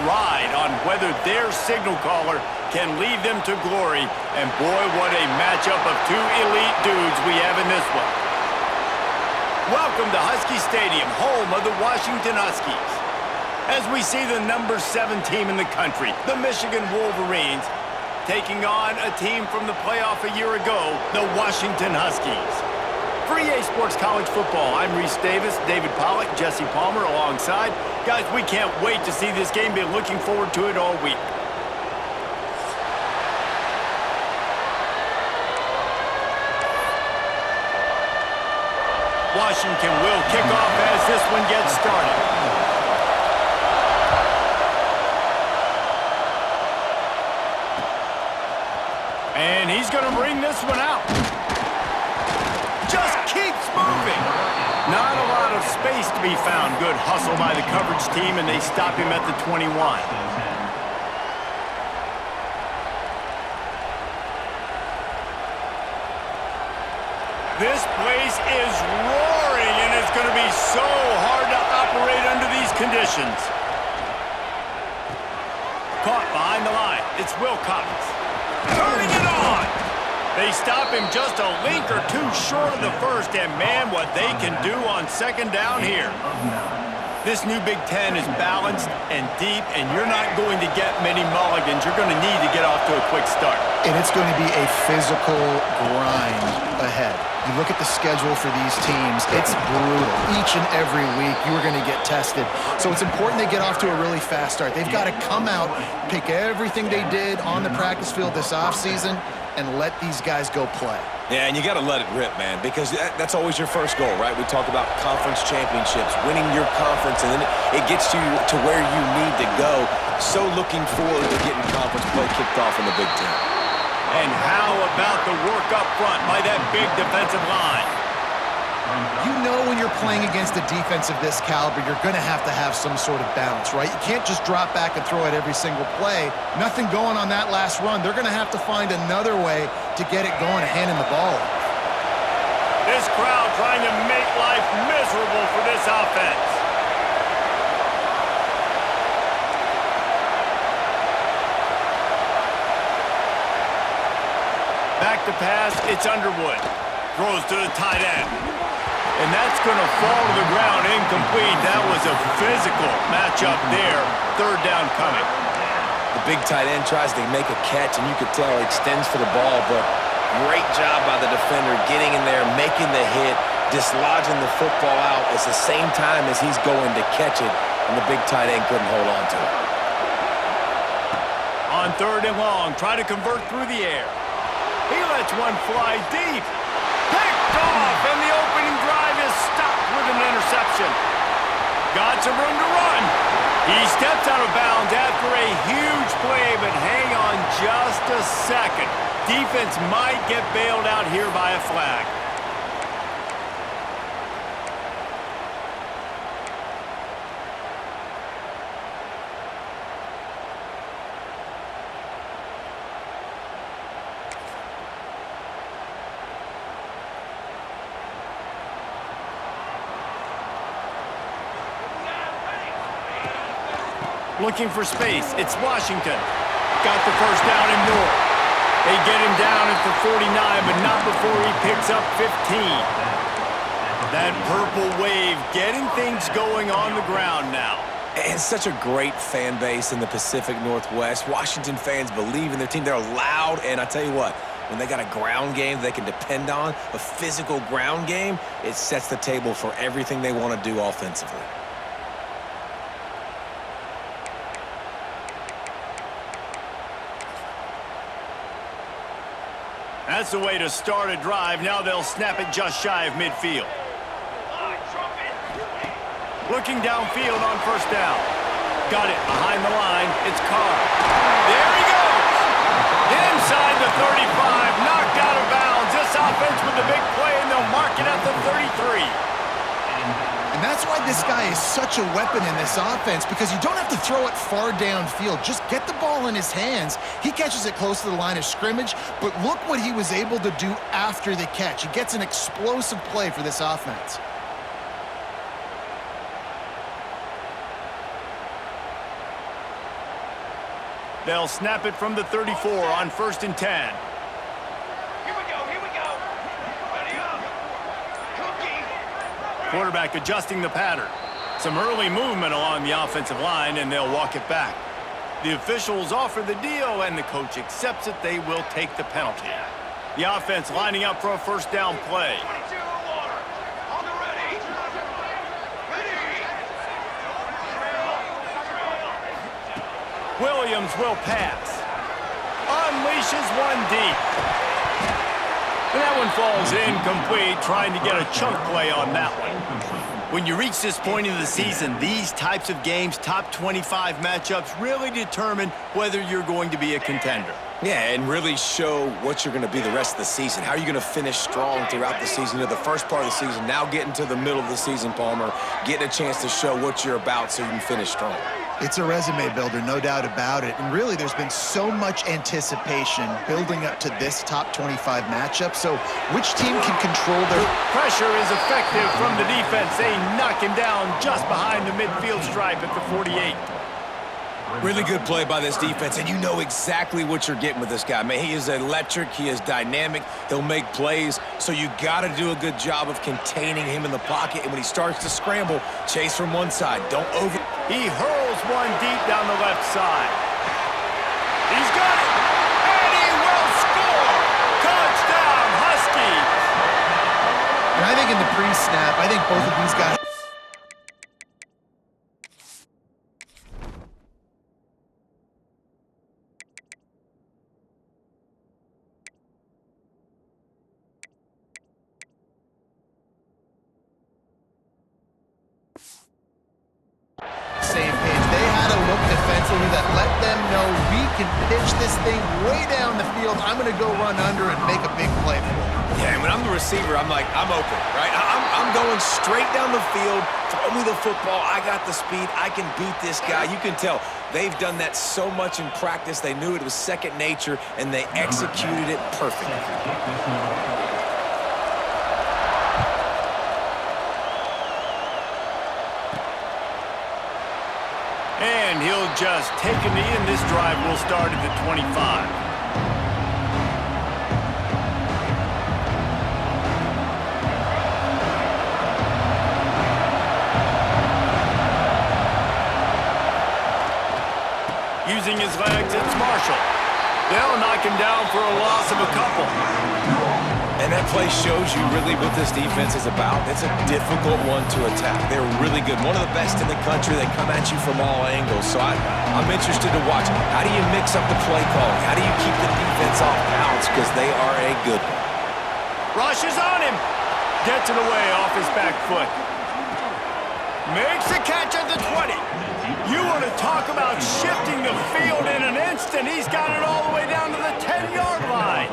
ride on whether their signal caller can lead them to glory. And boy, what a matchup of two elite dudes we have in this one. Welcome to Husky Stadium, home of the Washington Huskies. As we see the number 7 team in the country, the Michigan Wolverines, taking on a team from the playoff a year ago, the Washington Huskies. For EA Sports College Football, I'm Reese Davis, David Pollack, Jesse Palmer alongside. Guys, we can't wait to see this game. Been looking forward to it all week. Washington will kick off as this one gets started. And he's going to bring this one out. Just keeps moving. Not a lot of space to be found. Good hustle by the coverage team, and they stop him at the 21. This place is roaring, and it's going to be so hard to operate under these conditions. Caught behind the line. It's Wilcox. Turning it on. They stop him just a link or two short of the first, and man, what they can do on second down here. This new Big Ten is balanced and deep, and you're not going to get many mulligans. You're going to need to get off to a quick start. And it's going to be a physical grind ahead. You look at the schedule for these teams, it's brutal. Each and every week, you are going to get tested. So it's important they get off to a really fast start. They've got to come out, pick everything they did on the practice field this offseason, and let these guys go play. Yeah, and you got to let it rip, man, because that's always your first goal, right? We talk about conference championships, winning your conference, and then it gets you to where you need to go. So looking forward to getting conference play kicked off in the Big Ten. And how about the work up front by that big defensive line? You know when you're playing against a defense of this caliber, you're going to have some sort of balance, right? You can't just drop back and throw it every single play. Nothing going on that last run. They're going to have to find another way to get it going and handing the ball off. This crowd trying to make life miserable for this offense. Back to pass, it's Underwood. Throws to the tight end. And that's going to fall to the ground incomplete. That was a physical matchup there. Third down coming. The big tight end tries to make a catch, and you could tell he extends for the ball, but great job by the defender getting in there, making the hit, dislodging the football out at the same time as he's going to catch it, and the big tight end couldn't hold on to it. On third and long, try to convert through the air. He lets one fly deep. Picked off, and the opening drive is stopped with an interception. Got some room to run. He steps out of bounds after a huge play, but hang on just a second. Defense might get bailed out here by a flag. Looking for space. It's Washington. Got the first down and more. They get him down at the 49, but not before he picks up 15. That purple wave getting things going on the ground now. And such a great fan base in the Pacific Northwest. Washington fans believe in their team. They're loud, and I tell you what, when they got a ground game they can depend on, a physical ground game, it sets the table for everything they want to do offensively. That's the way to start a drive. Now they'll snap it just shy of midfield. Looking downfield on first down. Got it behind the line. It's Carr. There he goes. Inside the 35. Knocked out of bounds. This offense with the big play, and they'll mark it at the 33. And that's why this guy is such a weapon in this offense, because you don't have to throw it far downfield. Just get the ball in his hands. He catches it close to the line of scrimmage, but look what he was able to do after the catch. He gets an explosive play for this offense. They'll snap it from the 34 on 1st and 10. Here we go. Ready up. Cookie. Quarterback adjusting the pattern. Some early movement along the offensive line, and they'll walk it back. The officials offer the deal, and the coach accepts it. They will take the penalty. The offense lining up for a first down play. 22 water. On the ready. Williams will pass. Unleashes one deep. And that one falls incomplete, trying to get a chunk play on that one. When you reach this point in the season, these types of games, top 25 matchups, really determine whether you're going to be a contender. Yeah, and really show what you're going to be the rest of the season. How are you going to finish strong throughout the season? You know, the first part of the season, now getting to the middle of the season, Palmer, getting a chance to show what you're about so you can finish strong. It's a resume builder, no doubt about it. And really, there's been so much anticipation building up to this top 25 matchup. So which team can control their... Pressure is effective from the defense. They knock him down just behind the midfield stripe at the 48. Really good play by this defense, and you know exactly what you're getting with this guy. Man, he is electric, he is dynamic, he'll make plays, so you got to do a good job of containing him in the pocket, and when he starts to scramble, chase from one side. Don't over... He hurls one deep down the left side. He's got it, and he will score! Touchdown, Huskies! And I think in the pre-snap, I think both of these guys... same page. They had a look defensively that let them know we can pitch this thing way down the field. I'm going to go run under and make a big play for it. Yeah, and when I'm the receiver, I'm like, I'm open, right? I'm going straight down the field. Throw me the football. I got the speed. I can beat this guy. You can tell they've done that so much in practice. They knew it was second nature, and they executed it perfectly. And he'll just take a knee, and this drive will start at the 25. Using his legs, it's Marshall. They'll knock him down for a loss of a couple. And that play shows you really what this defense is about. It's a difficult one to attack. They're really good. One of the best in the country. They come at you from all angles. So I'm interested to watch. How do you mix up the play calling? How do you keep the defense off balance? Because they are a good one. Rush is on him. Gets it away off his back foot. Makes the catch at the 20. You want to talk about shifting the field in an instant. He's got it all the way down to the 10-yard line.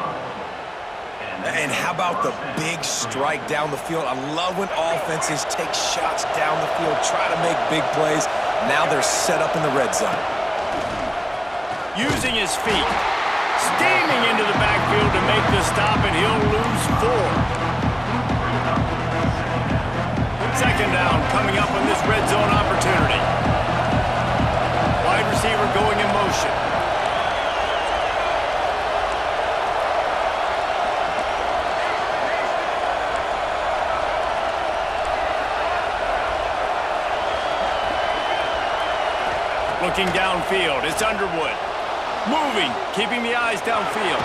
And how about the big strike down the field? I love when offenses take shots down the field, try to make big plays. Now they're set up in the red zone. Using his feet. Steaming into the backfield to make the stop, and he'll lose 4. Second down coming up on this red zone opportunity. Wide receiver going in motion. Looking downfield, it's Underwood. Moving, keeping the eyes downfield.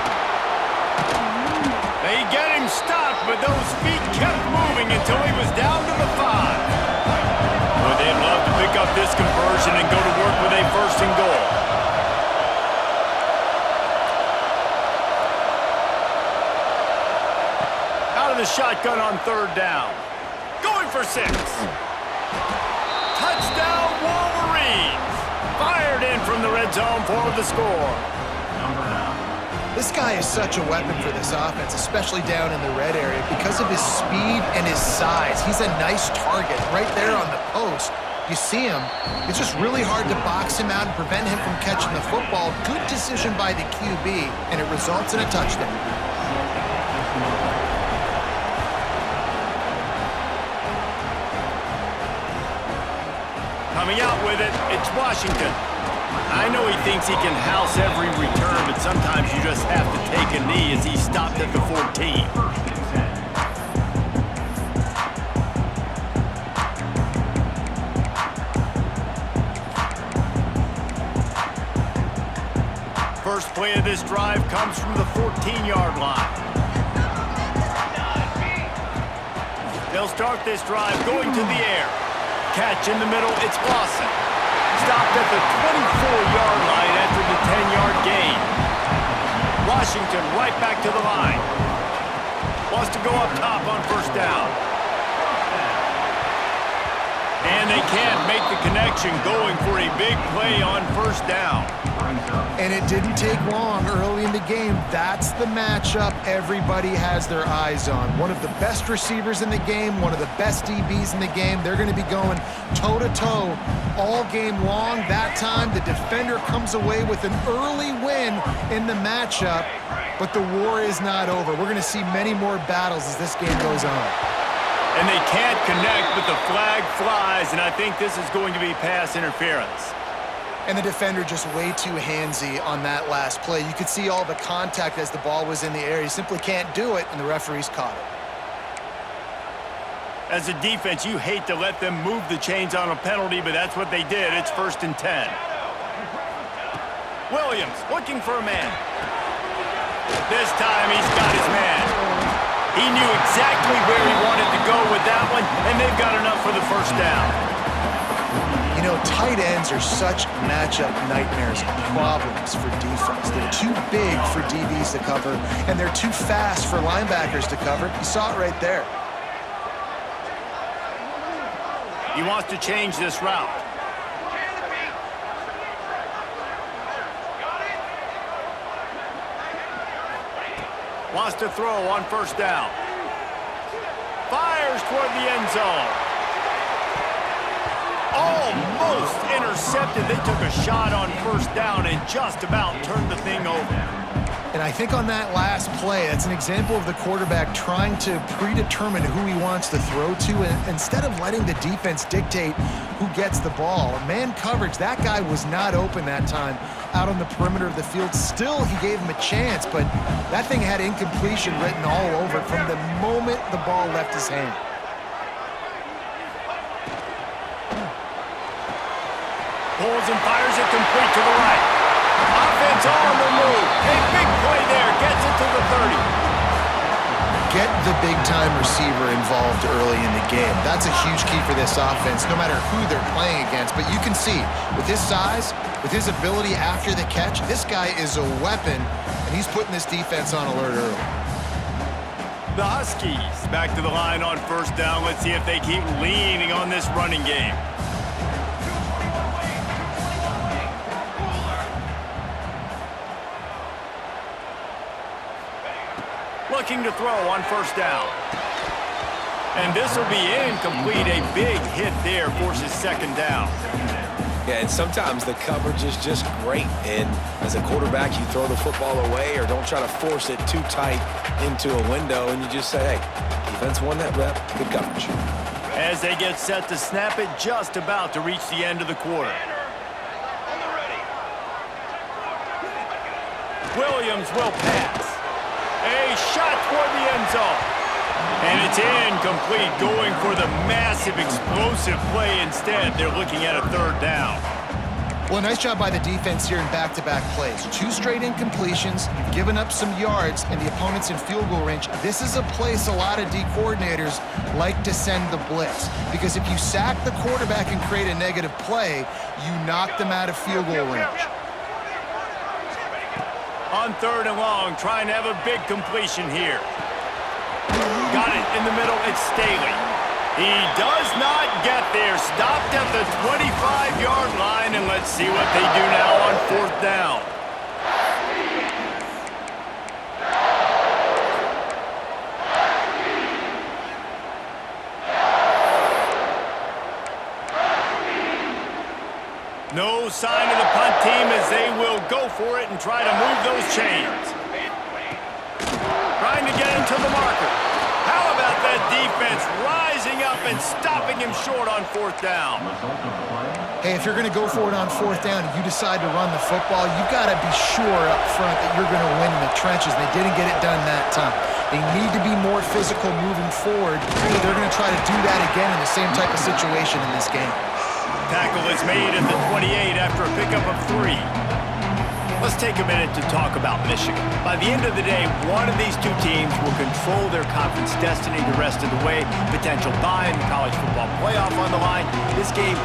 They get him stopped, but those feet kept moving until he was down to the 5. Well, they'd love to pick up this conversion and go to work with a first and goal. Out of the shotgun on third down. Going for 6. Touchdown, Wolverines! Fired in from the red zone for the score. This guy is such a weapon for this offense, especially down in the red area. Because of his speed and his size, he's a nice target right there on the post. You see him, it's just really hard to box him out and prevent him from catching the football. Good decision by the QB, and it results in a touchdown. Coming out with it, it's Washington. I know he thinks he can house every return, but sometimes you just have to take a knee as he stopped at the 14. First play of this drive comes from the 14-yard line. They'll start this drive going to the air. Catch in the middle, it's Lawson. Stopped at the 24-yard line after the 10-yard gain. Washington right back to the line. Wants to go up top on first down. And they can't make the connection, going for a big play on first down. And it didn't take long early in the game. That's the matchup everybody has their eyes on. One of the best receivers in the game, one of the best DBs in the game. They're going to be going toe-to-toe all game long. That time, the defender comes away with an early win in the matchup, but the war is not over. We're going to see many more battles as this game goes on. And they can't connect, but the flag flies, and I think this is going to be pass interference. And the defender just way too handsy on that last play. You could see all the contact as the ball was in the air. He simply can't do it, and the referees caught it. As a defense, you hate to let them move the chains on a penalty, but that's what they did. It's 1st and 10. Williams looking for a man. This time he's got his man. He knew exactly where he wanted to go with that one, and they've got enough for the first down. You know, tight ends are such matchup nightmares, problems for defense. They're too big for DBs to cover, and they're too fast for linebackers to cover. You saw it right there. He wants to change this route. Wants to throw on first down. Fires toward the end zone. Almost intercepted. They took a shot on first down and just about turned the thing over. And I think on that last play, that's an example of the quarterback trying to predetermine who he wants to throw to, and instead of letting the defense dictate who gets the ball. Man coverage, that guy was not open that time out on the perimeter of the field. Still, he gave him a chance, but that thing had incompletion written all over it from the moment the ball left his hand. Pulls and fires it complete to the right. Offense on the move. A big play there. Gets it to the 30. Get the big-time receiver involved early in the game. That's a huge key for this offense, no matter who they're playing against. But you can see, with his size, with his ability after the catch, this guy is a weapon, and he's putting this defense on alert early. The Huskies back to the line on first down. Let's see if they keep leaning on this running game. Looking to throw on first down. And this will be incomplete. A big hit there forces second down. Yeah, and sometimes the coverage is just great. And as a quarterback, you throw the football away or don't try to force it too tight into a window, and you just say, hey, defense won that rep, good coverage. As they get set to snap it, just about to reach the end of the quarter. Williams will pass. A shot toward the end zone. And it's incomplete, going for the massive explosive play instead. They're looking at a third down. Well, nice job by the defense here in back-to-back plays. 2 straight incompletions, you've given up some yards, and the opponent's in field goal range. This is a place a lot of D coordinators like to send the blitz, because if you sack the quarterback and create a negative play, you knock them out of field goal range. On third and long, trying to have a big completion here. Got it in the middle, it's Staley. He does not get there. Stopped at the 25-yard line, and let's see what they do now on fourth down. No sign of the punt team as they will go for it and try to move those chains. Trying to get into the marker. How about that defense rising up and stopping him short on 4th down? Hey, if you're going to go for it on 4th down and you decide to run the football, you've got to be sure up front that you're going to win in the trenches. They didn't get it done that time. They need to be more physical moving forward. They're going to try to do that again in the same type of situation in this game. Tackle is made at the 28 after a pickup of 3. Let's take a minute to talk about Michigan. By the end of the day, one of these two teams will control their conference destiny the rest of the way. Potential bye in the college football playoff on the line. This game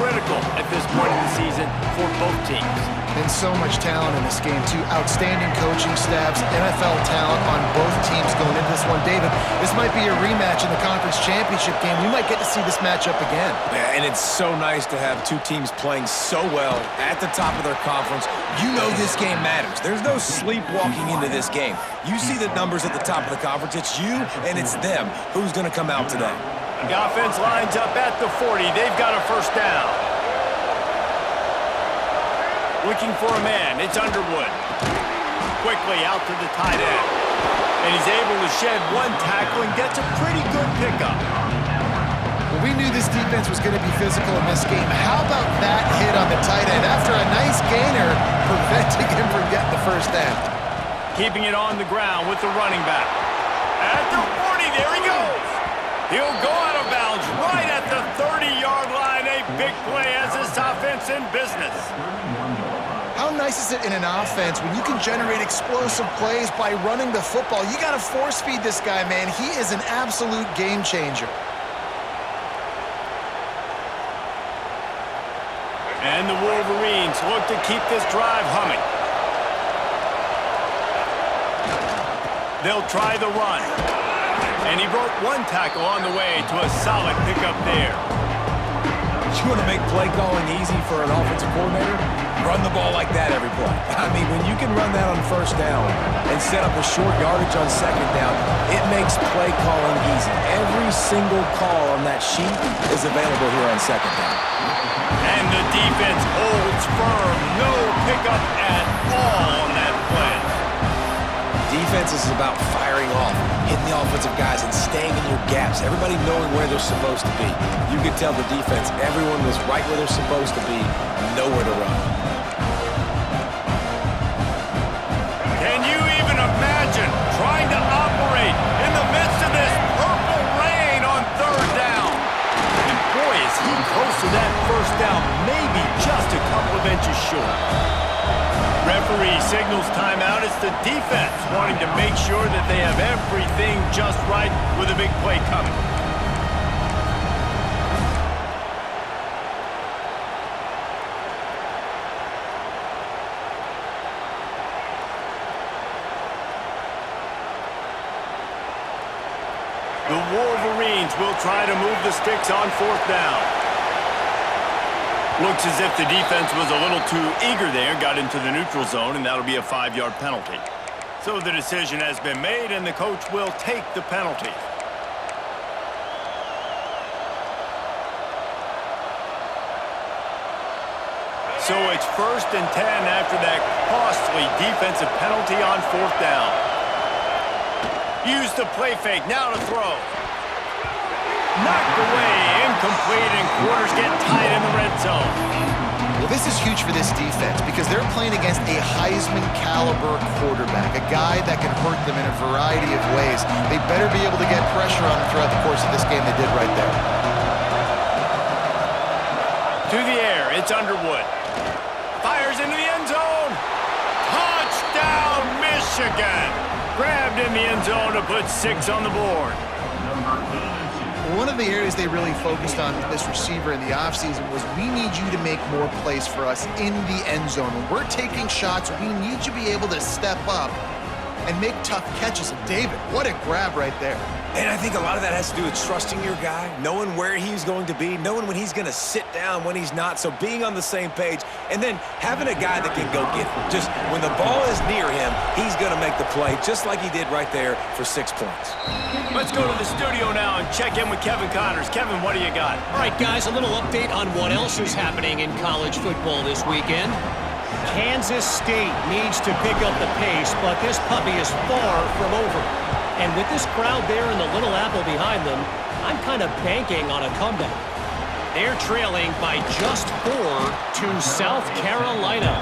critical at this point in the season for both teams. And so much talent in this game, too. Outstanding coaching staffs, NFL talent on both teams going into this one. David, this might be a rematch in the conference championship game. We might get to see this matchup again. Yeah, and it's so nice to have two teams playing so well at the top of their conference. You know this game matters. There's no sleepwalking into this game. You see the numbers at the top of the conference. It's you and it's them. Who's going to come out today? The offense lines up at the 40. They've got a 1st down. Looking for a man. It's Underwood. Quickly out to the tight end. And he's able to shed one tackle and gets a pretty good pickup. Well, we knew this defense was going to be physical in this game. How about that hit on the tight end after a nice gainer preventing him from getting the 1st down? Keeping it on the ground with the running back. At the 40, there he goes. He'll go out of bounds right at the 30-yard line. A big play as this offense in business. How nice is it in an offense when you can generate explosive plays by running the football? You got to force feed this guy, man. He is an absolute game changer. And the Wolverines look to keep this drive humming. They'll try the run. And he broke one tackle on the way to a solid pickup there. You want to make play calling easy for an offensive coordinator? Run the ball like that every play. I mean, when you can run that on 1st down and set up a short yardage on 2nd down, it makes play calling easy. Every single call on that sheet is available here on 2nd down. And the defense holds firm. No pickup at all on that play. Defense is about firing off, hitting the offensive guys, and staying in your gaps. Everybody knowing where they're supposed to be. You could tell the defense, everyone was right where they're supposed to be, nowhere to run. Can you even imagine trying to operate in the midst of this purple rain on 3rd down? And boy, is he close to that 1st down, maybe just a couple of inches short. Referee signals timeout. It's the defense wanting to make sure that they have everything just right with a big play coming. The Wolverines will try to move the sticks on 4th down. Looks as if the defense was a little too eager there, got into the neutral zone, and that'll be a 5-yard penalty. So the decision has been made, and the coach will take the penalty. So it's 1st and 10 after that costly defensive penalty on 4th down. Use the play fake, now to throw. Knocked away, incomplete, and quarters get tight in the red zone. Well, this is huge for this defense because they're playing against a Heisman-caliber quarterback, a guy that can hurt them in a variety of ways. They better be able to get pressure on him throughout the course of this game. They did right there. To the air, it's Underwood. Fires into the end zone. Touchdown, Michigan. Grabbed in the end zone to put 6 on the board. One of the areas they really focused on with this receiver in the offseason was we need you to make more plays for us in the end zone. When we're taking shots, we need you to be able to step up and make tough catches. And David, what a grab right there. And I think a lot of that has to do with trusting your guy, knowing where he's going to be, knowing when he's going to sit down, when he's not. So being on the same page, and then having a guy that can go get it. Just when the ball is near him, he's going to make the play, just like he did right there for 6 points. Let's go to the studio now and check in with Kevin Connors. Kevin, what do you got? All right, guys, a little update on what else is happening in college football this weekend. Kansas State needs to pick up the pace, but this puppy is far from over. And with this crowd there and the Little Apple behind them, I'm kind of banking on a comeback. They're trailing by just 4 to South Carolina.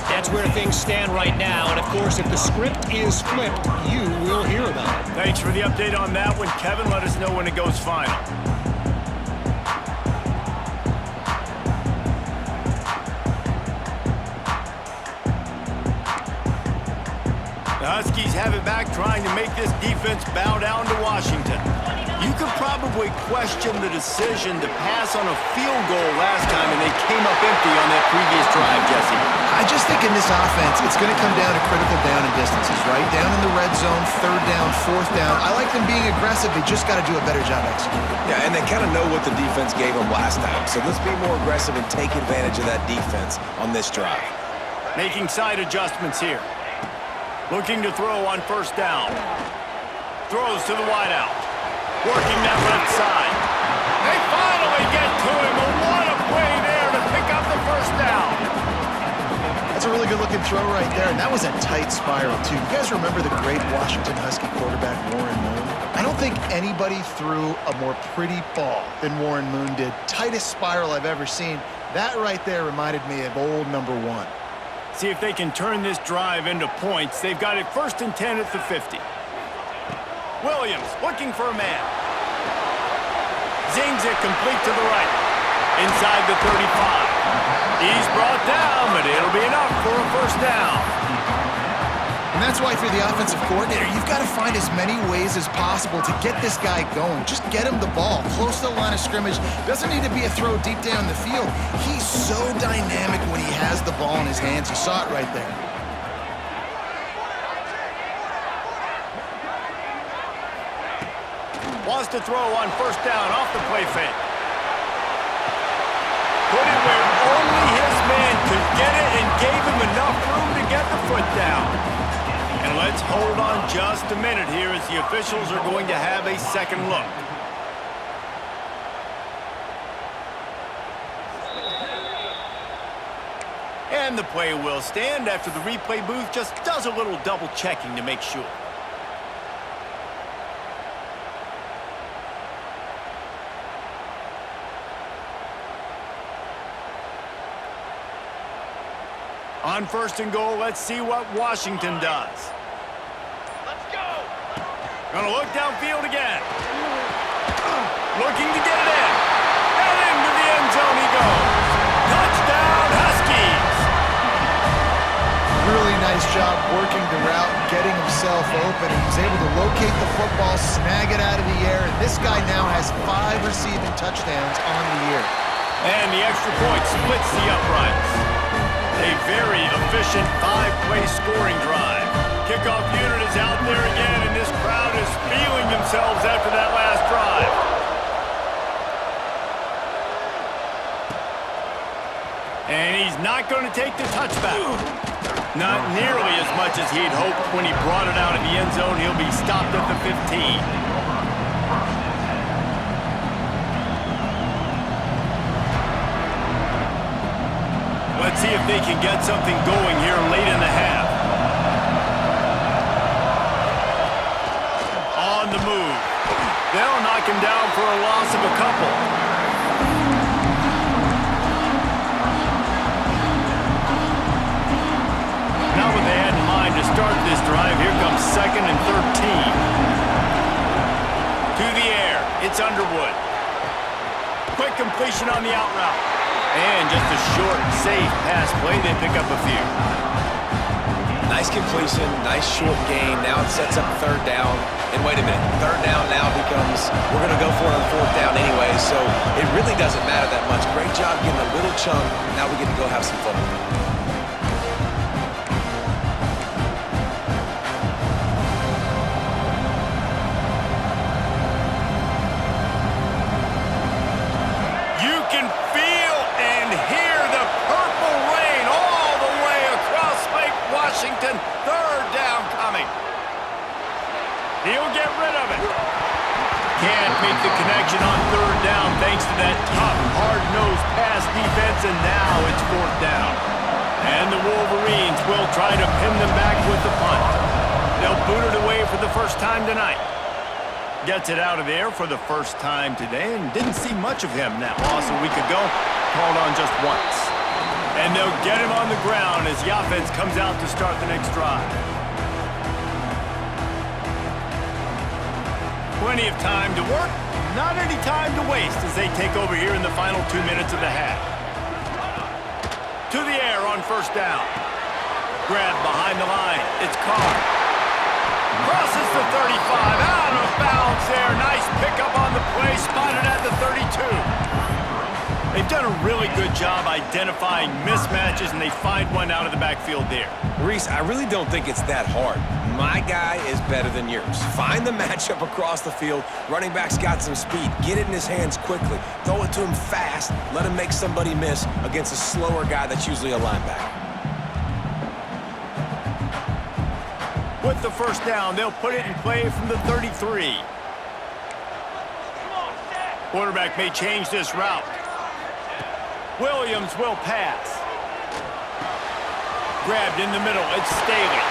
That's where things stand right now. And, of course, if the script is flipped, you will hear about it. Thanks for the update on that one, Kevin. Let us know when it goes final. The Huskies have it back, trying to make this defense bow down to Washington. You could probably question the decision to pass on a field goal last time, and they came up empty on that previous drive, Jesse. I just think in this offense, it's going to come down to critical down and distances, right? Down in the red zone, 3rd down, 4th down. I like them being aggressive. They just got to do a better job executing. Yeah, and they kind of know what the defense gave them last time. So let's be more aggressive and take advantage of that defense on this drive. Making side adjustments here. Looking to throw on 1st down. Throws to the wideout. Working that left side. They finally get to him. And what a play there to pick up the 1st down. That's a really good-looking throw right there, and that was a tight spiral, too. You guys remember the great Washington Husky quarterback, Warren Moon? I don't think anybody threw a more pretty ball than Warren Moon did. Tightest spiral I've ever seen. That right there reminded me of old number 1. See if they can turn this drive into points. They've got it 1st and 10 at the 50. Williams looking for a man. Zings it complete to the right. Inside the 35. He's brought down, but it'll be enough for a 1st down. And that's why if you're the offensive coordinator, you've got to find as many ways as possible to get this guy going. Just get him the ball close to the line of scrimmage. Doesn't need to be a throw deep down the field. He's so dynamic when he has the ball in his hands. You saw it right there. Wants to throw on 1st down off the play fake. Put it where only his man could get it and gave him enough room to get the foot down. And let's hold on just a minute here as the officials are going to have a second look. And the play will stand after the replay booth just does a little double checking to make sure. On 1st and goal, let's see what Washington does. Let's go! Gonna look downfield again. Looking to get it in. And into the end zone he goes. Touchdown, Huskies! Really nice job working the route, getting himself open. He was able to locate the football, snag it out of the air, and this guy now has 5 receiving touchdowns on the year. And the extra point splits the uprights. A very efficient 5-play scoring drive. Kickoff unit is out there again, and this crowd is feeling themselves after that last drive. And he's not going to take the touchback. Not nearly as much as he'd hoped when he brought it out of the end zone. He'll be stopped at the 15. Let's see if they can get something going here late in the half. On the move. They'll knock him down for a loss of a couple. Now what they had in mind to start this drive, here comes 2nd and 13. To the air, it's Underwood. Quick completion on the out route. And just a short, safe pass play, they pick up a few. Nice completion, nice short gain. Now it sets up 3rd down. And wait a minute, 3rd down now becomes, we're going to go for it on 4th down anyway, so it really doesn't matter that much. Great job getting a little chunk. Now we get to go have some fun. Washington, 3rd down coming. He'll get rid of it. Can't make the connection on 3rd down thanks to that tough, hard-nosed pass defense, and now it's 4th down. And the Wolverines will try to pin them back with the punt. They'll boot it away for the first time tonight. Gets it out of there for the first time today and didn't see much of him that loss a week ago. Called on just once. And they'll get him on the ground as the offense comes out to start the next drive. Plenty of time to work, not any time to waste as they take over here in the final 2 minutes of the half. To the air on first down. Grab behind the line. It's Carr. Crosses the 35. Out of bounds there. Nice pickup on the play. Spotted at the 32. They've done a really good job identifying mismatches, and they find one out of the backfield there. Reese, I really don't think it's that hard. My guy is better than yours. Find the matchup across the field. Running back's got some speed. Get it in his hands quickly. Throw it to him fast. Let him make somebody miss against a slower guy that's usually a linebacker. With the first down, they'll put it in play from the 33. Quarterback may change this route. Williams will pass. Grabbed in the middle. It's Staley.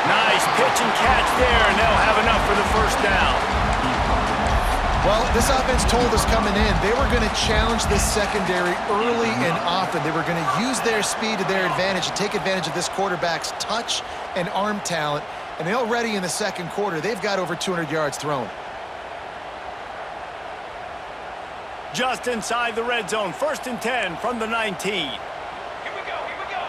Nice pitch and catch there, and they'll have enough for the first down. Well, this offense told us coming in they were going to challenge this secondary early and often. They were going to use their speed to their advantage and take advantage of this quarterback's touch and arm talent. And already in the second quarter, they've got over 200 yards thrown. Just inside the red zone, 1st and 10 from the 19. Here we go, here we go.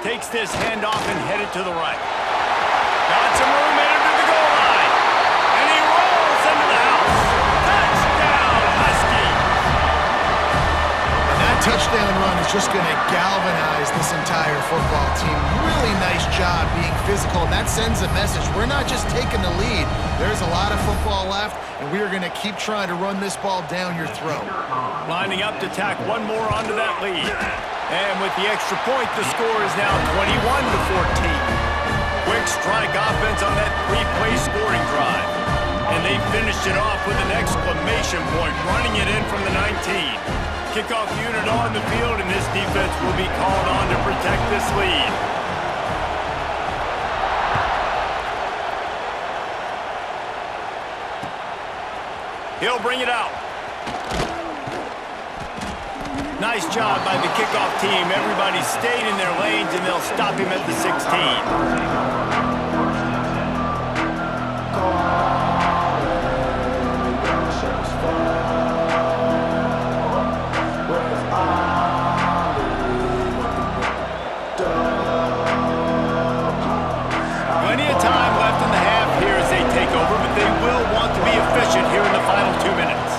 Takes this handoff and headed to the right. Got some room headed to the goal line. And he rolls into the house. Touchdown, Huskies. And that touchdown run is just going to galvanize this entire football team. Really nice job being physical, and that sends a message. We're not just taking the lead. There's a lot of football left, and we are going to keep trying to run this ball down your throat. Lining up to tack one more onto that lead. And with the extra point, the score is now 21-14. Quick strike offense on that three-play scoring drive. And they finished it off with an exclamation point, running it in from the 19. Kickoff unit on the field, and this defense will be called on to protect this lead. He'll bring it out. Nice job by the kickoff team. Everybody stayed in their lanes, and they'll stop him at the 16. Plenty of time left in the half here as they take over, but they will want to be efficient here in the final 2 minutes.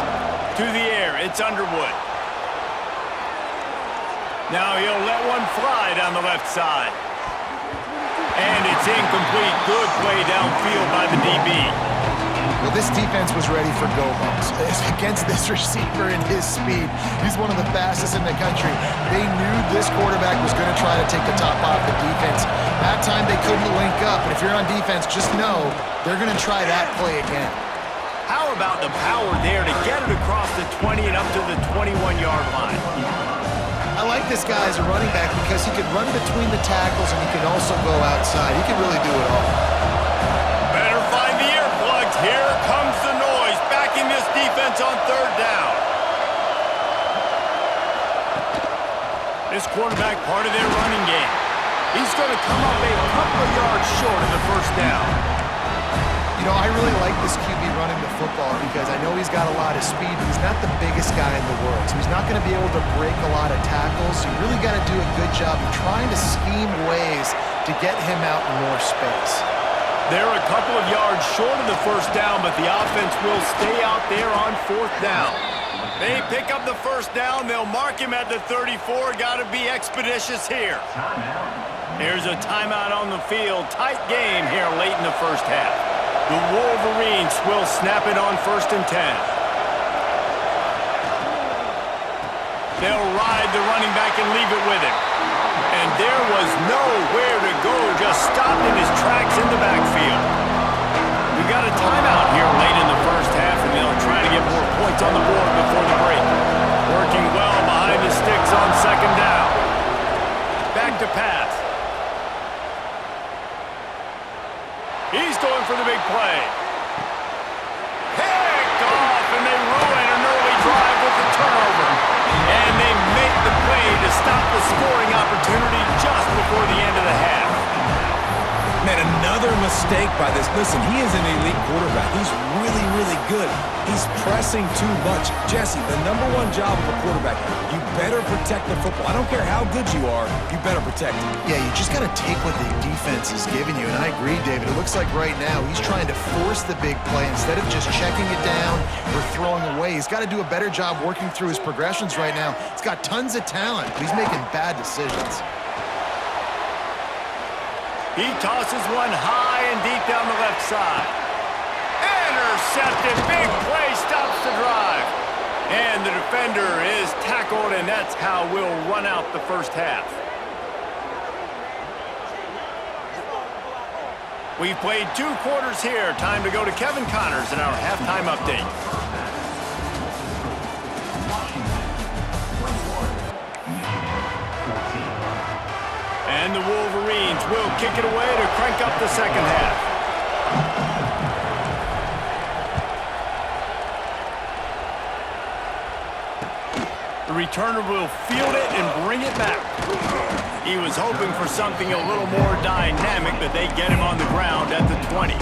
To the air, it's Underwood. Now he'll let one fly down the left side. And it's incomplete. Good play downfield by the DB. Well, this defense was ready for go-balls. Against this receiver and his speed, he's one of the fastest in the country. They knew this quarterback was going to try to take the top off the defense. That time they couldn't link up, and if you're on defense, just know they're going to try that play again. How about the power there to get it across the 20 and up to the 21-yard line? I like this guy as a running back because he can run between the tackles and he can also go outside. He can really do it all. Better find the earplugs. Here comes the noise. Backing this defense on third down. This quarterback part of their running game. He's going to come up a couple of yards short of the first down. You know, I really like this QB running the football because I know he's got a lot of speed, but he's not the biggest guy in the world. So he's not going to be able to break a lot of tackles. So you really got to do a good job of trying to scheme ways to get him out in more space. They're a couple of yards short of the first down, but the offense will stay out there on fourth down. They pick up the first down. They'll mark him at the 34. Got to be expeditious here. Here's a timeout on the field. Tight game here late in the first half. The Wolverines will snap it on 1st and 10. They'll ride the running back and leave it with him. And there was nowhere to go, just stopped in his tracks in the backfield. We got a timeout here late in the first half, and they'll try to get more points on the board before the break. Working well behind the sticks on 2nd going for the big play. Picked off, and they ruin an early drive with the turnover. And they make the play to stop the scoring opportunity just before the end of the half. Man, another mistake by this. Listen, he is an elite quarterback. He's really, really good. He's pressing too much. Jesse, the #1 job of a quarterback, you better protect the football. I don't care how good you are, you better protect it. Yeah, you just got to take what the defense is giving you. And I agree, David. It looks like right now he's trying to force the big play instead of just checking it down or throwing away. He's got to do a better job working through his progressions right now. He's got tons of talent, but he's making bad decisions. He tosses one high and deep down the left side. Intercepted. Big play stops the drive. And the defender is tackled, and that's how we'll run out the first half. We've played 2 quarters here. Time to go to Kevin Connors in our halftime update. And the Wolverines will kick it away to crank up the second half. The returner will field it and bring it back. He was hoping for something a little more dynamic, but they get him on the ground at the 20.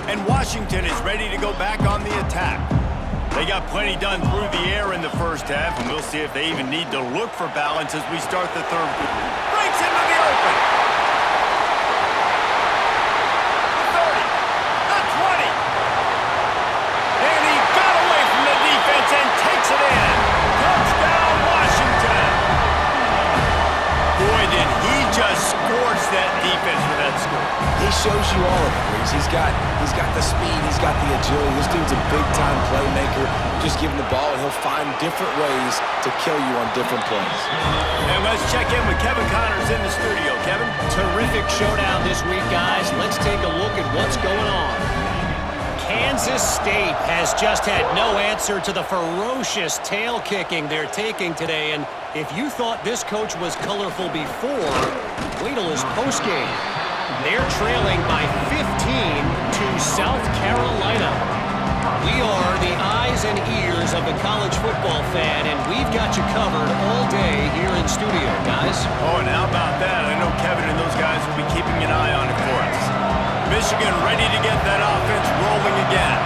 And Washington is ready to go back on the attack. They got plenty done through the air in the first half, and we'll see if they even need to look for balance as we start the third. Breaks into the open. The 30, the 20. And he got away from the defense and takes it in. Touchdown, Washington. Boy, did he just scorch that defense for that score. He shows you all of it, Reeves. He's got the speed, he's got the agility. This dude's a big-time playmaker. Just give him the ball, and he'll find different ways to kill you on different plays. And let's check in with Kevin Connors in the studio. Kevin? Terrific showdown this week, guys. Let's take a look at what's going on. Kansas State has just had no answer to the ferocious tail kicking they're taking today. And if you thought this coach was colorful before, wait till his postgame. They're trailing by 15 to South Carolina. We are the eyes and ears of the college football fan, and we've got you covered all day here in studio, guys. Oh, and how about that? I know Kevin and those guys will be keeping an eye on it for us. Michigan ready to get that offense rolling again.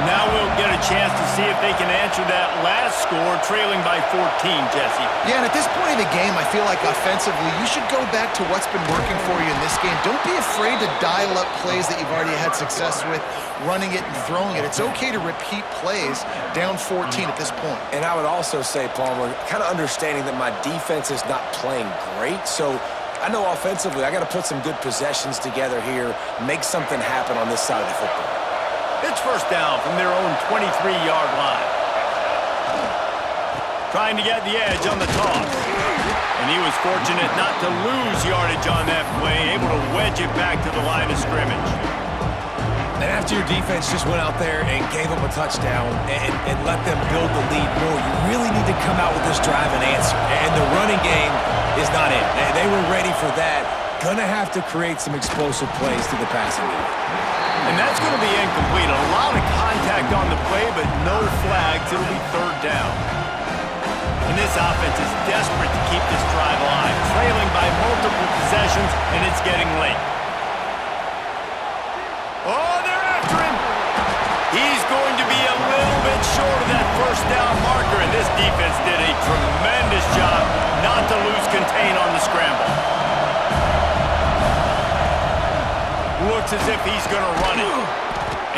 Now we'll get a chance to see if they can answer that last score, trailing by 14, Jesse. Yeah, and at this point in the game, I feel like offensively, you should go back to what's been working for you in this game. Don't be afraid to dial up plays that you've already had success with, running it and throwing it. It's okay to repeat plays down 14 at this point. And I would also say, Palmer, kind of understanding that my defense is not playing great, so I know offensively I got to put some good possessions together here, make something happen on this side of the football. It's first down from their own 23-yard line. Trying to get the edge on the toss. And he was fortunate not to lose yardage on that play, able to wedge it back to the line of scrimmage. And after your defense just went out there and gave them a touchdown and let them build the lead more, you really need to come out with this drive and answer. And the running game is not it. They were ready for that. Gonna have to create some explosive plays to the passing game. And that's going to be incomplete. A lot of contact on the play, but no flags. It'll be third down. And this offense is desperate to keep this drive alive, trailing by multiple possessions, and it's getting late. Oh, they're after him. He's going to be a little bit short of that first down marker, and this defense did a tremendous job not to lose contain on the scramble. Looks as if he's going to run it.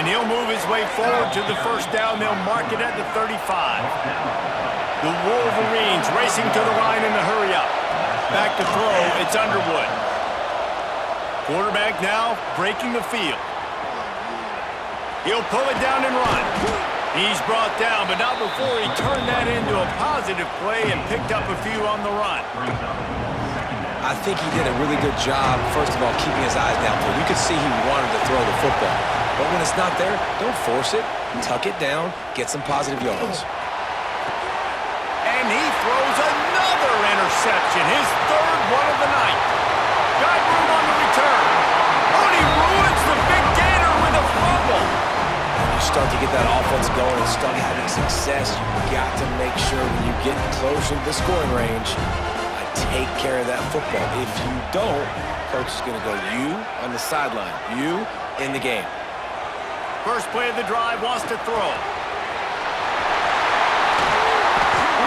And he'll move his way forward to the first down. They'll mark it at the 35. The Wolverines racing to the line in the hurry up. Back to throw, it's Underwood. Quarterback now breaking the field. He'll pull it down and run. He's brought down, but not before he turned that into a positive play and picked up a few on the run. I think he did a really good job, first of all, keeping his eyes downfield. You could see he wanted to throw the football. But when it's not there, don't force it. Tuck it down, get some positive yards. And he interception, his third one of the night. Got room on the return. Oh, and he ruins the big gainer with a fumble. You start to get that offense going and start having success, you got to make sure when you get closer to the scoring range, take care of that football. If you don't, coach is going to go you on the sideline, you in the game. First play of the drive, wants to throw.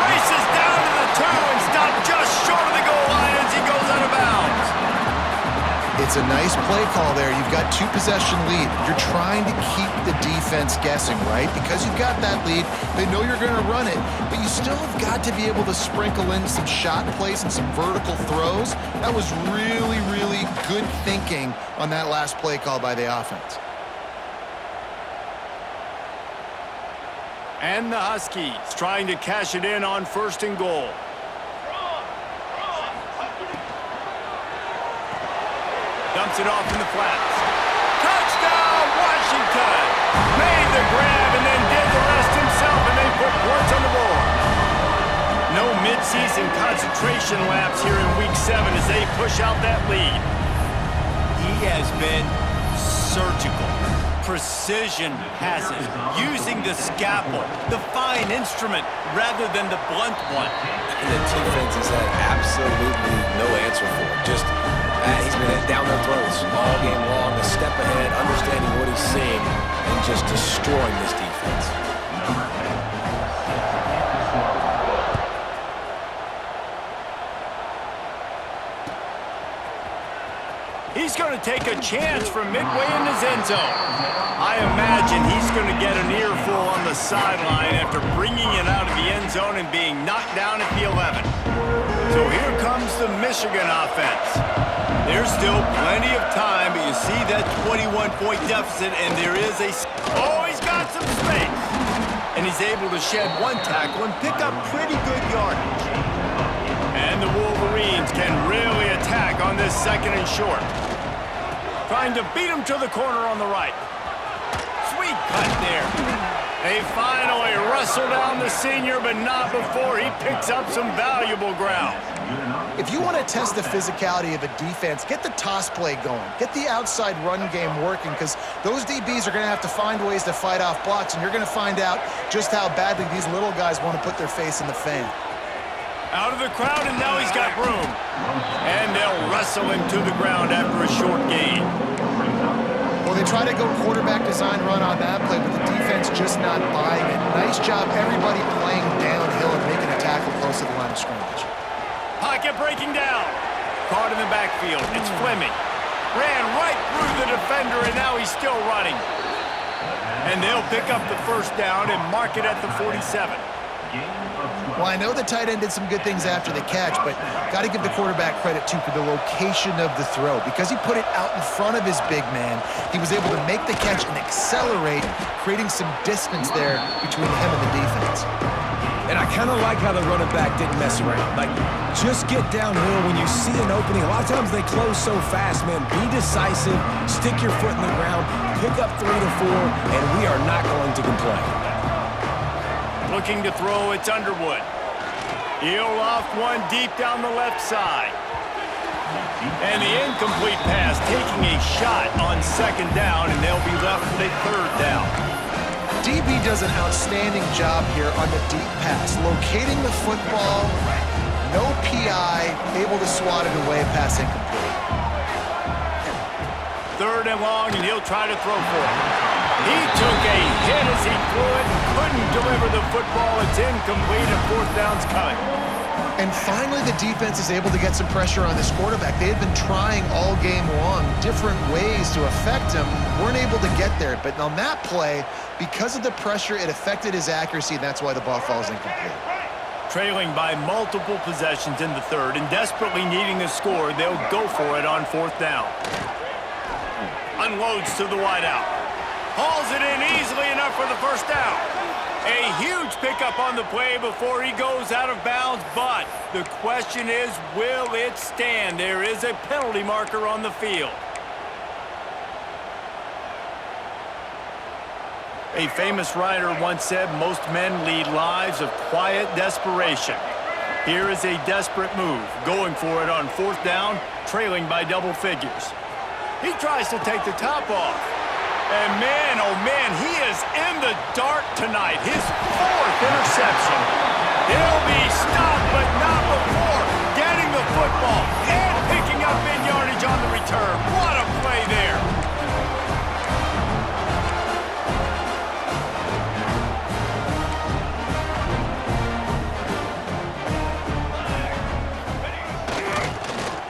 Races down to the 2 and stopped just short of the goal line as he goes out of bounds. It's a nice play call there. You've got 2-possession lead. You're trying to keep the defense guessing, right? Because you've got that lead, they know you're going to run it, but you still have got to be able to sprinkle in some shot plays and some vertical throws. That was really, really good thinking on that last play call by the offense. And the Huskies trying to cash it in on 1st and goal. Dumps it off in the flats. Touchdown, Washington! Made the grab and then did the rest himself, and they put points on the board. No midseason concentration laps here in Week 7 as they push out that lead. He has been surgical. Precision passes, using the scalpel, the fine instrument, rather than the blunt one. And the defense has had absolutely no answer for it. Just he's been down their throats all game long, a step ahead, understanding what he's seeing, and just destroying this defense. He's going to take a chance from midway in his end zone. I imagine he's going to get an earful on the sideline after bringing it out of the end zone and being knocked down at the 11. So here comes the Michigan offense. There's still plenty of time, but you see that 21-point deficit, and there is a... Oh, he's got some space. And he's able to shed one tackle and pick up pretty good yardage. And the Wolverines can really attack on this 2nd and short. Trying to beat him to the corner on the right. Sweet cut there. They finally wrestle down the senior, but not before he picks up some valuable ground. If you want to test the physicality of a defense, get the toss play going. Get the outside run game working, because those DBs are going to have to find ways to fight off blocks, and you're going to find out just how badly these little guys want to put their face in the fan. Out of the crowd, and now he's got room. And they'll wrestle him to the ground after a short gain. Well, they try to go quarterback design run on that play, but the defense just not buying it. Nice job, everybody playing downhill and making a tackle close to the line of scrimmage. Pocket breaking down. Caught in the backfield. It's Fleming. Ran right through the defender, and now he's still running. And they'll pick up the 1st down and mark it at the 47. Well, I know the tight end did some good things after the catch, but got to give the quarterback credit, too, for the location of the throw. Because he put it out in front of his big man, he was able to make the catch and accelerate, creating some distance there between him and the defense. And I kind of like how the running back didn't mess around. Like, just get downhill when you see an opening. A lot of times they close so fast, man. Be decisive, stick your foot in the ground, pick up 3 to 4, and we are not going to complain. Looking to throw, it's Underwood. He'll off one deep down the left side. And the incomplete pass taking a shot on 2nd down, and they'll be left with a 3rd down. DB does an outstanding job here on the deep pass, locating the football, no PI, able to swat it away, pass incomplete. 3rd and long, and he'll try to throw for it. He took a hit as he threw it and couldn't deliver the football. It's incomplete, and 4th down's coming. And finally, the defense is able to get some pressure on this quarterback. They had been trying all game long different ways to affect him, weren't able to get there. But on that play, because of the pressure, it affected his accuracy, and that's why the ball falls incomplete. Trailing by multiple possessions in the 3rd and desperately needing the score, they'll go for it on 4th down. Unloads to the wideout. Hauls it in easily enough for the 1st down. A huge pickup on the play before he goes out of bounds, but the question is, will it stand? There is a penalty marker on the field. A famous writer once said, most men lead lives of quiet desperation. Here is a desperate move, going for it on fourth down, trailing by double figures. He tries to take the top off. And man, oh man, he is in the dark tonight. His fourth interception. He'll be stopped, but not before getting the football and picking up big yardage on the return. What a play there.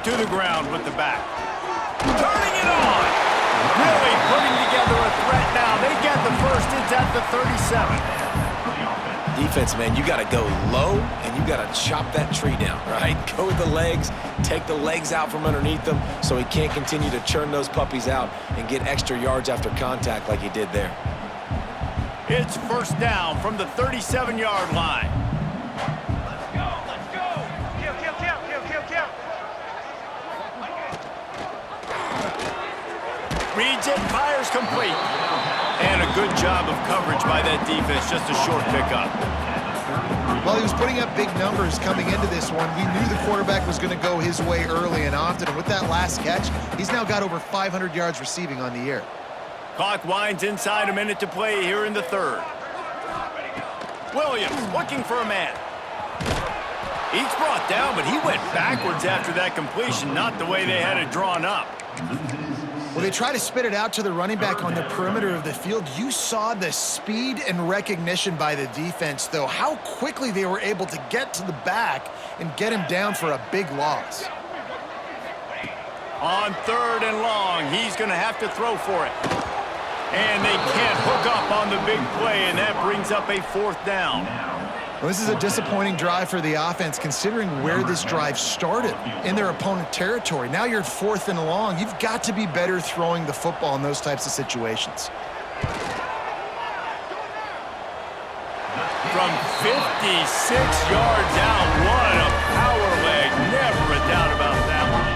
To the ground with the back. Turning it on. Really putting together a threat now. They get the first. It's at the 37. Defense, man, you got to go low, and you got to chop that tree down, right? Go with the legs, take the legs out from underneath them so he can't continue to churn those puppies out and get extra yards after contact like he did there. It's first down from the 37-yard line. Let's go, let's go. Kill. Reads it, fires complete. And a good job of coverage by that defense, just a short pickup. Well, he was putting up big numbers coming into this one. We knew the quarterback was going to go his way early and often. And with that last catch, he's now got over 500 yards receiving on the year. Clock winds inside a minute to play here in the third. Williams looking for a man. He's brought down, but he went backwards after that completion, not the way they had it drawn up. Well, they try to spit it out to the running back on the perimeter of the field. You saw the speed and recognition by the defense, though, how quickly they were able to get to the back and get him down for a big loss. On third and long, he's going to have to throw for it. And they can't hook up on the big play, and that brings up a fourth down. Well, this is a disappointing drive for the offense, considering where this drive started, in their opponent territory. Now you're at fourth and long. You've got to be better throwing the football in those types of situations. From 56 yards out, what a power leg. Never a doubt about that one.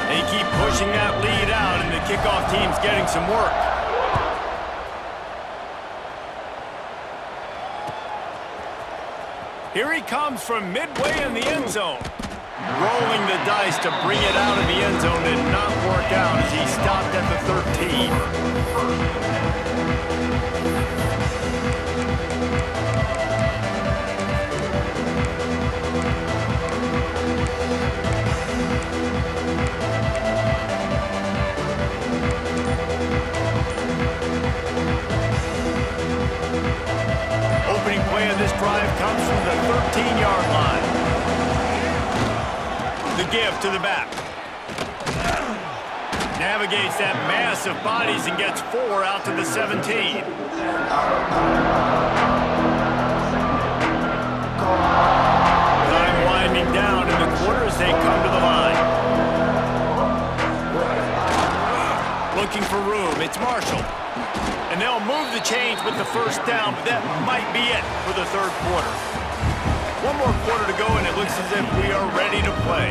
They keep pushing that lead out, and the kickoff team's getting some work. Here he comes from midway in the end zone. Rolling the dice to bring it out of the end zone did not work out as he stopped at the 13. Opening play of this drive comes from the 13-yard line. The give to the back. Navigates that mass of bodies and gets 4 out to the 17. Time winding down in the quarter as they come to the line. Looking for room, it's Marshall. And they'll move the chains with the first down, but that might be it for the third quarter. One more quarter to go, and it looks as if we are ready to play.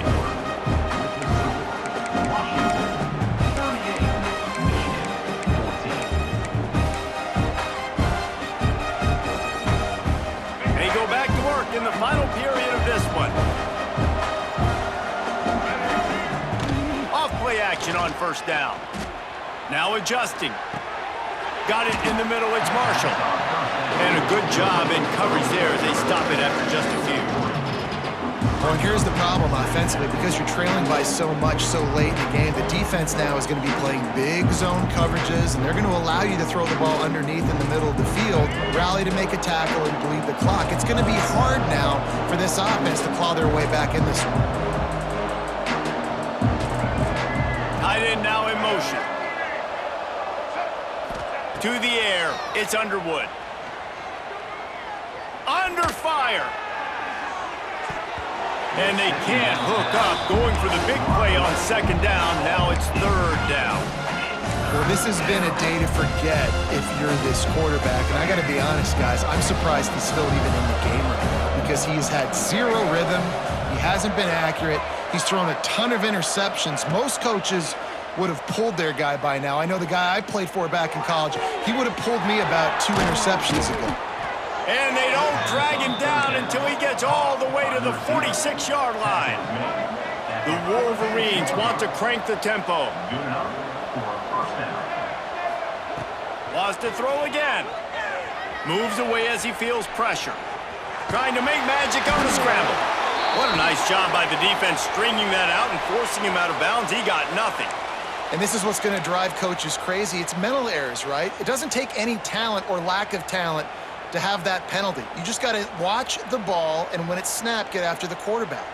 They go back to work in the final period of this one. Off play action on first down. Now adjusting. Got it in the middle, it's Marshall. And a good job in coverage there as they stop it after just a few. Well, and here's the problem offensively. Because you're trailing by so much so late in the game, the defense now is going to be playing big zone coverages, and they're going to allow you to throw the ball underneath in the middle of the field, rally to make a tackle, and bleed the clock. It's going to be hard now for this offense to claw their way back in this one. Tight end now in motion. To the air, it's Underwood. Under fire. And they can't hook up, going for the big play on second down. Now it's third down. Well, this has been a day to forget if you're this quarterback. And I got to be honest, guys, I'm surprised he's still even in the game right now because he's had zero rhythm. He hasn't been accurate. He's thrown a ton of interceptions. Most coaches would have pulled their guy by now. I know the guy I played for back in college, he would have pulled me about 2 interceptions ago. And they don't drag him down until he gets all the way to the 46-yard line. The Wolverines want to crank the tempo. Wants to throw again. Moves away as he feels pressure. Trying to make magic on the scramble. What a nice job by the defense stringing that out and forcing him out of bounds. He got nothing. And this is what's going to drive coaches crazy. It's mental errors, right? It doesn't take any talent or lack of talent to have that penalty. You just got to watch the ball, and when it's snapped, get after the quarterback.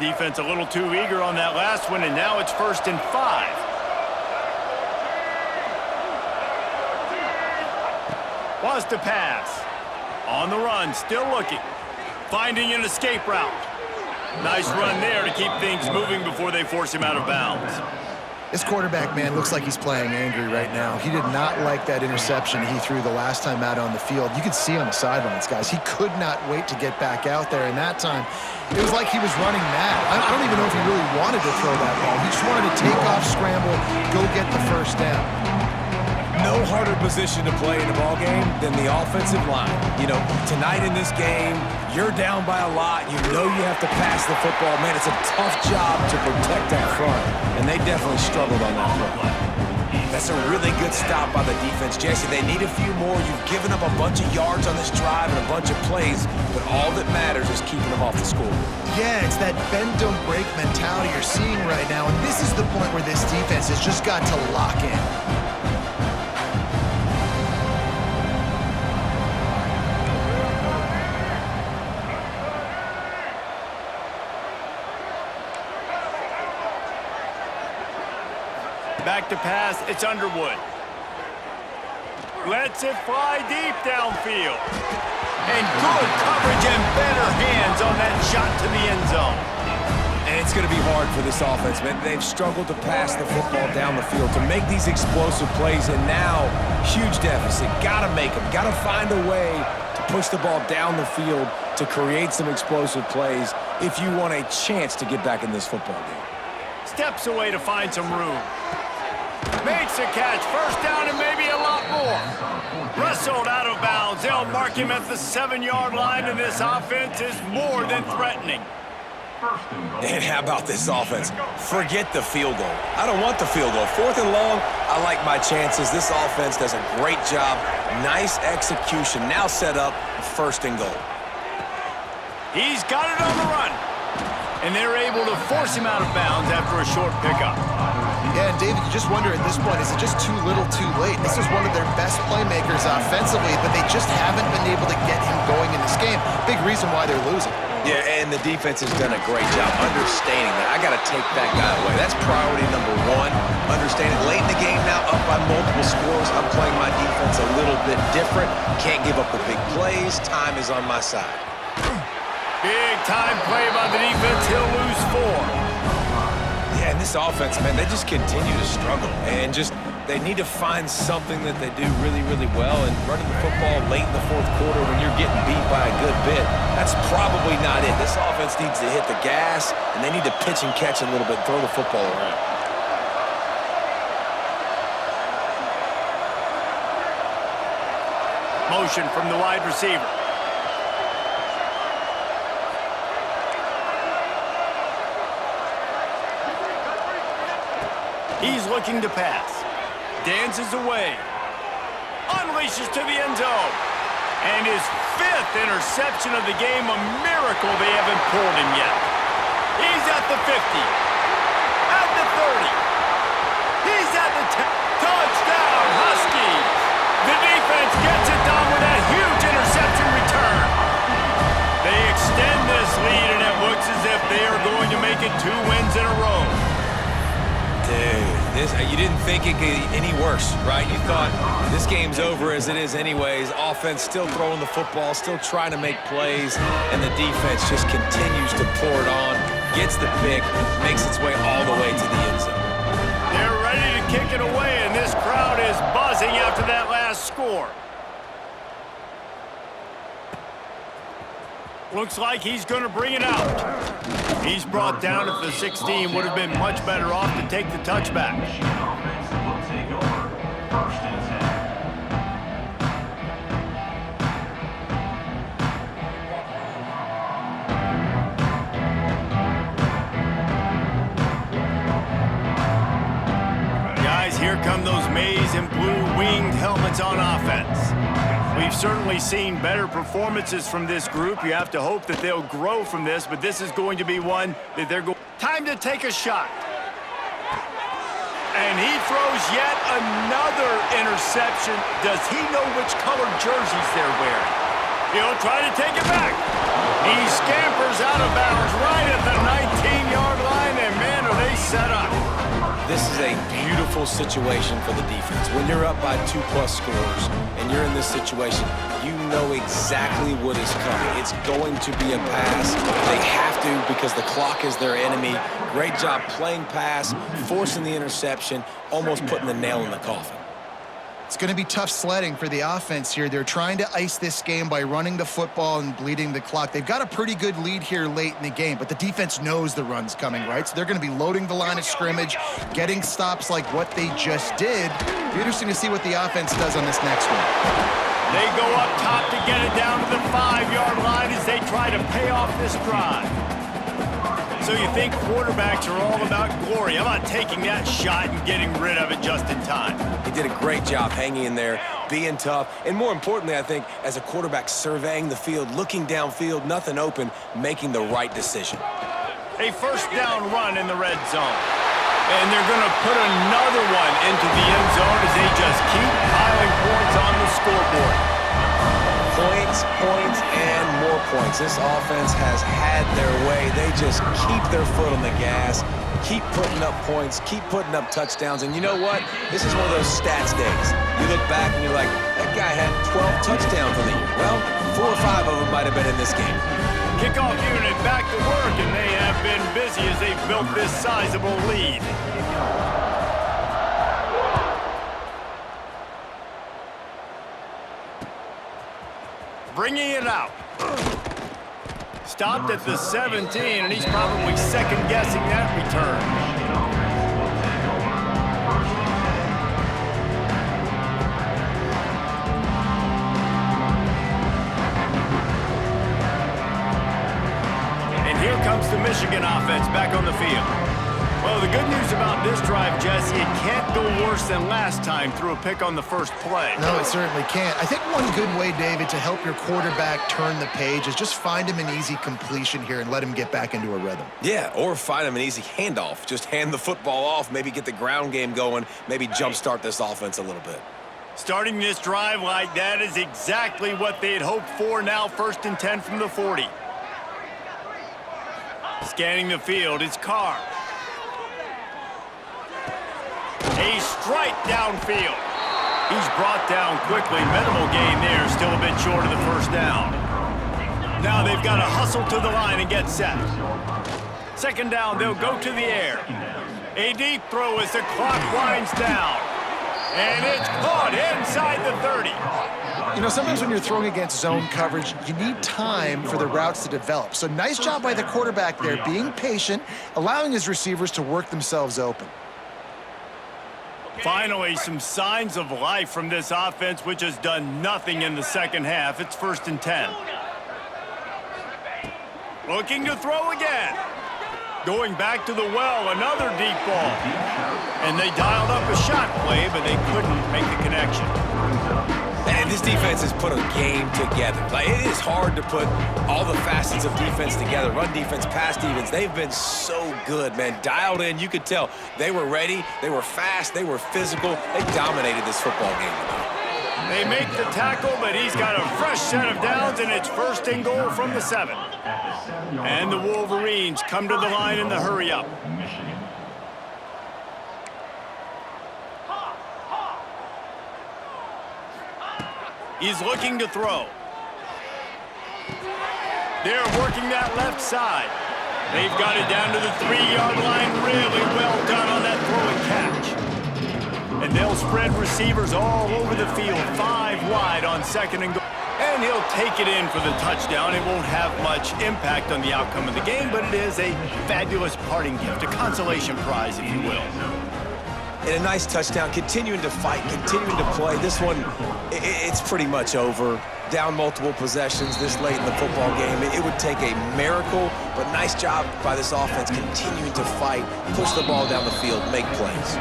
Defense a little too eager on that last one, and now it's 1st and 5. Wants to pass. On the run, still looking. Finding an escape route. Nice run there to keep things moving before they force him out of bounds. This quarterback, man, looks like he's playing angry right now. He did not like that interception he threw the last time out on the field. You can see on the sidelines, guys. He could not wait to get back out there, and that time, it was like he was running mad. I don't even know if he really wanted to throw that ball. He just wanted to take off, scramble, go get the first down. No harder position to play in a ball game than the offensive line. You know, tonight in this game, you're down by a lot. You know you have to pass the football. Man, it's a tough job to protect that front, and they definitely struggled on that play. That's a really good stop by the defense. Jesse, they need a few more. You've given up a bunch of yards on this drive and a bunch of plays, but all that matters is keeping them off the scoreboard. Yeah, it's that bend, don't break mentality you're seeing right now, and this is the point where this defense has just got to lock in. Back to pass, it's Underwood. Lets it fly deep downfield. And good coverage and better hands on that shot to the end zone. And it's going to be hard for this offense, man. They've struggled to pass the football down the field, to make these explosive plays, and now, huge deficit. Got to make them. Got to find a way to push the ball down the field to create some explosive plays if you want a chance to get back in this football game. Steps away to find some room. Makes a catch, 1st down and maybe a lot more. Wrestled out of bounds. They'll mark him at the 7-yard line, and this offense is more than threatening. And how about this offense? Forget the field goal. I don't want the field goal. 4th and long, I like my chances. This offense does a great job. Nice execution. Now set up 1st and goal. He's got it on the run. And they're able to force him out of bounds after a short pickup. Yeah, and David, you just wonder at this point, is it just too little too late? This is one of their best playmakers offensively, but they just haven't been able to get him going in this game. Big reason why they're losing. Yeah, and the defense has done a great job understanding that. I got to take that guy away. That's priority number 1. Understanding late in the game now, up by multiple scores. I'm playing my defense a little bit different. Can't give up the big plays. Time is on my side. Big time play by the defense. He'll lose 4. Yeah, and this offense, man, they just continue to struggle. And just, they need to find something that they do really, really well. And running the football late in the 4th quarter when you're getting beat by a good bit, that's probably not it. This offense needs to hit the gas, and they need to pitch and catch a little bit, throw the football around. Motion from the wide receiver. He's looking to pass. Dances away. Unleashes to the end zone. And his 5th interception of the game. A miracle they haven't pulled him yet. He's at the 50. At the 30. He's at the 10. Touchdown, Huskies. The defense gets it done with that huge interception return. They extend this lead, and it looks as if they are going to make it 2 wins in a row. Dude, you didn't think it could get any worse, right? You thought this game's over as it is anyways. Offense still throwing the football, still trying to make plays, and the defense just continues to pour it on, gets the pick, makes its way all the way to the end zone. They're ready to kick it away, and this crowd is buzzing after that last score. Looks like he's going to bring it out. He's brought down at the 16. Would have been much better off to take the touchback. here come those maize and blue winged helmets on offense. We've certainly seen better performances from this group. You have to hope that they'll grow from this, but this is going to be one that they're going. Time to take a shot. And he throws yet another interception. Does he know which colored jerseys they're wearing? He'll try to take it back. He scampers out of bounds right at the 19-yard line, and man, are they set up. This is a beautiful situation for the defense. When you're up by 2+ scores and you're in this situation, you know exactly what is coming. It's going to be a pass. They have to because the clock is their enemy. Great job playing pass, forcing the interception, almost putting the nail in the coffin. It's going to be tough sledding for the offense here. They're trying to ice this game by running the football and bleeding the clock. They've got a pretty good lead here late in the game, but the defense knows the run's coming, right? So they're going to be loading the line of scrimmage, getting stops like what they just did. It'll be interesting to see what the offense does on this next one. They go up top to get it down to the 5-yard line as they try to pay off this drive. So you think quarterbacks are all about glory. How about taking that shot and getting rid of it just in time? He did a great job hanging in there, being tough, and more importantly, I think, as a quarterback surveying the field, looking downfield, nothing open, making the right decision. A first down run in the red zone. And they're going to put another one into the end zone as they just keep piling points on the scoreboard. Points, and more points. This offense has had their way. They just keep their foot on the gas, keep putting up points, keep putting up touchdowns. And you know what? This is one of those stats days. You look back and you're like, that guy had 12 touchdowns in the year. Well, 4 or 5 of them might have been in this game. Kickoff unit back to work, and they have been busy as they've built this sizable lead. Bringing it out. Stopped at the 17, and he's probably second-guessing that return. And here comes the Michigan offense back on the field. Well, the good news about this drive, Jesse, it can't go worse than last time through a pick on the first play. No, it certainly can't. I think one good way, David, to help your quarterback turn the page is just find him an easy completion here and let him get back into a rhythm. Yeah, or find him an easy handoff. Just hand the football off, maybe get the ground game going, maybe jumpstart this offense a little bit. Starting this drive like that is exactly what they had hoped for. Now 1st and 10 from the 40. Scanning the field, it's Carr. A strike downfield. He's brought down quickly. Minimal gain there, still a bit short of the first down. Now they've got to hustle to the line and get set. 2nd down, they'll go to the air. A deep throw as the clock winds down. And it's caught inside the 30. You know, sometimes when you're throwing against zone coverage, you need time for the routes to develop. So nice job by the quarterback there, being patient, allowing his receivers to work themselves open. Finally, some signs of life from this offense, which has done nothing in the second half. It's 1st and 10. Looking to throw again. Going back to the well, another deep ball. And they dialed up a shot play, but they couldn't make the connection. And this defense has put a game together. Like, it is hard to put all the facets of defense together. Run defense, pass defense. They've been so good, man. Dialed in, you could tell. They were ready, they were fast, they were physical. They dominated this football game tonight. They make the tackle, but he's got a fresh set of downs, and it's 1st and goal from the 7. And the Wolverines come to the line in the hurry-up. He's looking to throw. They're working that left side. They've got it down to the 3-yard line. Really well done on that throw and catch. And they'll spread receivers all over the field, 5 wide on 2nd and goal. And he'll take it in for the touchdown. It won't have much impact on the outcome of the game, but it is a fabulous parting gift, a consolation prize, if you will. And a nice touchdown, continuing to fight, continuing to play. This one, it's pretty much over. Down multiple possessions this late in the football game. It would take a miracle, but nice job by this offense continuing to fight, push the ball down the field, make plays.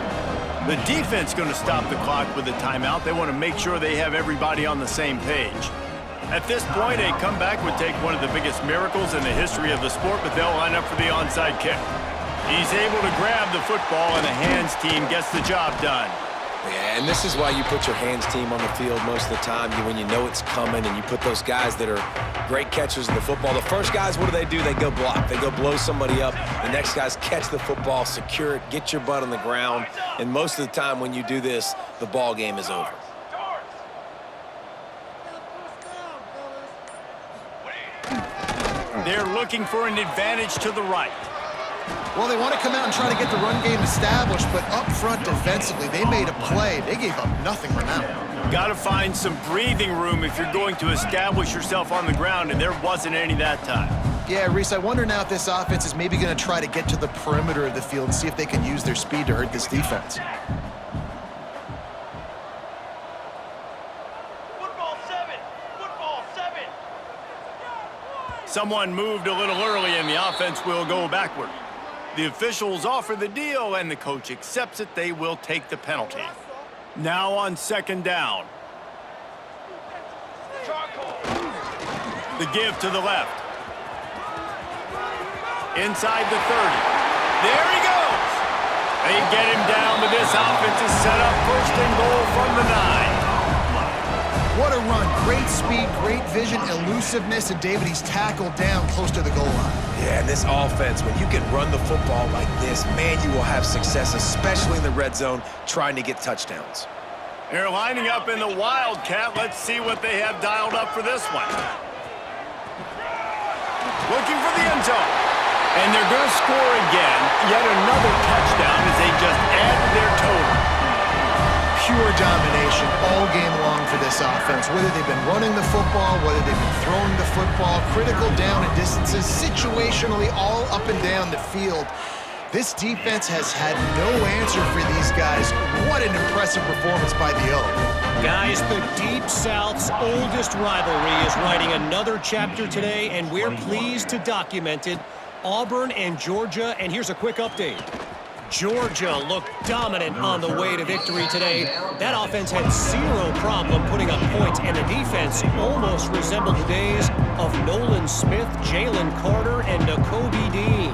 The defense going to stop the clock with a timeout. They want to make sure they have everybody on the same page. At this point, a comeback would take one of the biggest miracles in the history of the sport, but they'll line up for the onside kick. He's able to grab the football, and the hands team gets the job done. Yeah, and this is why you put your hands team on the field most of the time when you know it's coming, and you put those guys that are great catchers of the football. The first guys, what do? They go block. They go blow somebody up. The next guys catch the football, secure it, get your butt on the ground. And most of the time when you do this, the ball game is over. They're looking for an advantage to the right. Well, they want to come out and try to get the run game established, but up front defensively, they made a play. They gave up nothing right now. Got to find some breathing room if you're going to establish yourself on the ground, and there wasn't any that time. Yeah, Reese, I wonder now if this offense is maybe going to try to get to the perimeter of the field and see if they can use their speed to hurt this defense. Football 7. Football 7. Someone moved a little early, and the offense will go backward. The officials offer the deal, and the coach accepts it. They will take the penalty. Now on second down. The give to the left. Inside the 30. There he goes. They get him down, but this offense is set up first and goal from the 9. What a run. Great speed, great vision, elusiveness, and David, he's tackled down close to the goal line. Yeah, and this offense, when you can run the football like this, man, you will have success, especially in the red zone, trying to get touchdowns. They're lining up in the Wildcat. Let's see what they have dialed up for this one. Looking for the end zone. And they're going to score again. Yet another touchdown as they just add to their total. Pure domination all game long for this offense. Whether they've been running the football, whether they've been throwing the football, critical down and distances, situationally all up and down the field. This defense has had no answer for these guys. What an impressive performance by the O. Guys, the Deep South's oldest rivalry is writing another chapter today, and we're pleased to document it. Auburn and Georgia, and here's a quick update. Georgia looked dominant on the way to victory today. That offense had zero problem putting up points, and the defense almost resembled the days of Nolan Smith, Jalen Carter, and Nakobe Dean.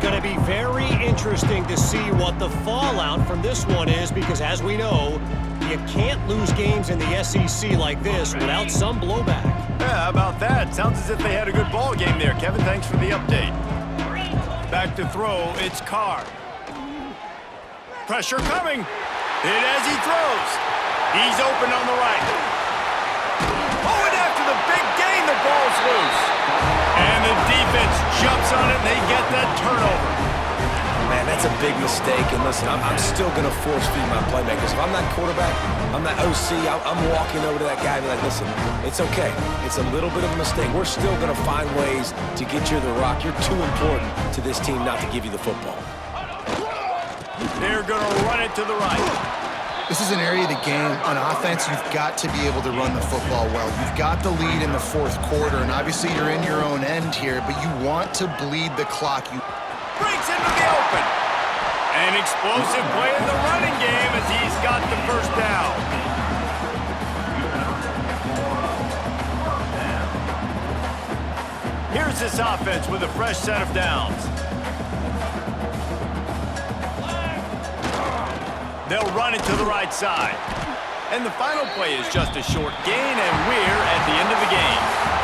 Going to be very interesting to see what the fallout from this one is, because as we know, you can't lose games in the SEC like this without some blowback. Yeah, how about that? Sounds as if they had a good ball game there. Kevin, thanks for the update. Back to throw, it's Carr. Pressure coming. Hit as he throws. He's open on the right. Oh, and after the big gain, the ball's loose. And the defense jumps on it, and they get that turnover. Man, that's a big mistake. And listen, I'm still going to force feed my playmakers. If I'm that quarterback, I'm that OC, I'm walking over to that guy and be like, listen, it's okay. It's a little bit of a mistake. We're still going to find ways to get you the rock. You're too important to this team not to give you the football. They're going to run it to the right. This is an area of the game on offense you've got to be able to run the football well. You've got the lead in the fourth quarter, and obviously you're in your own end here, but you want to bleed the clock. Breaks into the open. An explosive play in the running game as he's got the first down. Here's this offense with a fresh set of downs. They'll run it to the right side. And the final play is just a short gain, and we're at the end of the game.